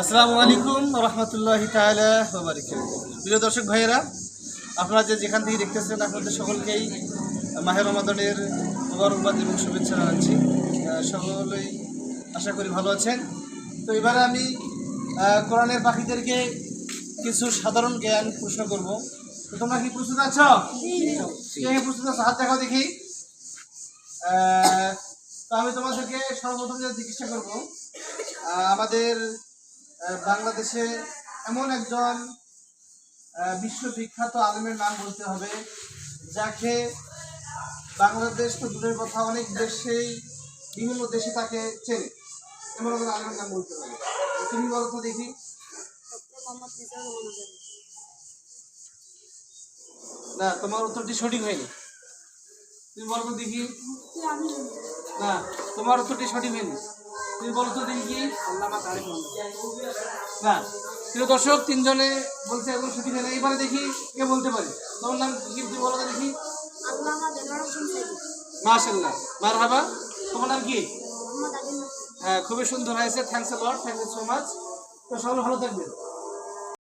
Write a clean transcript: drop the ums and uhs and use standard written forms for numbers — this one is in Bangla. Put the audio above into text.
আসসালামু আলাইকুম রহমতুল্লাহি তাআলা ওয়া বারাকাতুহু। প্রিয় দর্শক ভাইয়েরা, আপনারা যেখান থেকে দেখতেছেন আপনাদের সকলকেই মাহে রমাদানের মুবারকবাদ এবং শুভেচ্ছা জানাচ্ছি। সকলেই আশা করি ভালো আছেন। তো এবারে আমি কোরআনের পাখিদেরকে কিছু সাধারণ জ্ঞান প্রশ্ন করব। তো তোমরা কি প্রস্তুত আছো? কে প্রস্তুত আছো? হাত দেখাও দেখি। তো আমি তোমাদেরকে সর্বপ্রথম যে জিজ্ঞাসা করব, আমাদের বাংলাদেশে এমন একজন বিশ্ববিখ্যাত আলেমের নাম বলতে হবে যাকে বাংলাদেশ তো দূরের কথা, অনেক দেশেই বিভিন্ন দেশে তাকে চেনে। এমন একজন আলেমের নাম বলতে হবে। তুমি বলো তো দেখি। না, তোমার উত্তরটি সঠিক হয়নি। তুমি বলো তো দেখি। না, তোমার উত্তরটি সঠিক হয়নি। তুমি বলো তো দেখি কি। না, প্রিয় দর্শক, তিনজনে বলছে এখন সঠিক হয় না। এবারে দেখি কে বলতে পারে। তোমার নাম কি? তুমি বলো তো দেখি। মাশাআল্লাহ, মারহাবা। তোমার নাম কি? হ্যাঁ, খুবই সুন্দর হয়েছে। Thanks a lot, thank you so much. তো সকলে ভালো থাকবেন।